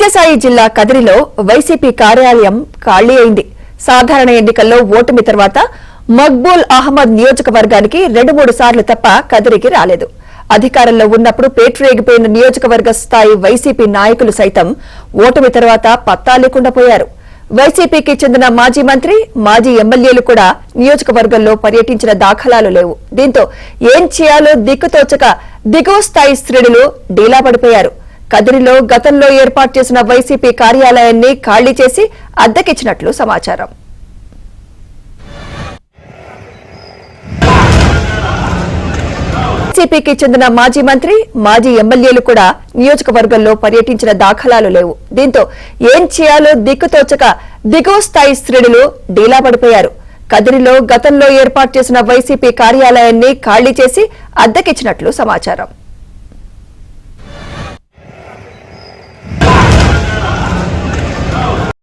సత్యసాయి జిల్లా కదిరిలో వైసీపీ కార్యాలయం ఖాళీ అయింది. సాధారణ ఎన్నికల్లో ఓటమి తర్వాత మక్బూల్ అహ్మద్ నియోజకవర్గానికి 2-3 సార్లు తప్ప కదిరికి రాలేదు. అధికారంలో ఉన్నప్పుడు పేట్రేగిపోయిన నియోజకవర్గ స్థాయి వైసీపీ నాయకులు సైతం ఓటమి తర్వాత పత్తా లేకుండా పోయారు. వైసీపీకి చెందిన మాజీ మంత్రి, మాజీ ఎమ్మెల్యేలు కూడా నియోజకవర్గంలో పర్యటించిన దాఖలాలు లేవు. దీంతో ఏం చేయాలో దిక్కుతోచక దిగువ స్థాయి శ్రేణులు డీలా పడిపోయారు. కదిరిలో గతంలో ఏర్పాటు చేసిన వైసీపీ కార్యాలయాన్ని ఖాళీ చేసి అద్దెకిచ్చినట్లు సమాచారం. వైసీపీకి చెందిన మాజీ మంత్రి, మాజీ ఎమ్మెల్యేలు కూడా నియోజకవర్గంలో పర్యటించిన దాఖలాలు లేవు. దీంతో ఏం చేయాలో దిక్కుతోచక దిగువ స్థాయి శ్రేణులు డీలా పడిపోయారు. కదిరిలో గతంలో ఏర్పాటు చేసిన వైసీపీ కార్యాలయాన్ని ఖాళీ చేసి అద్దెకిచ్చినట్లు సమాచారం.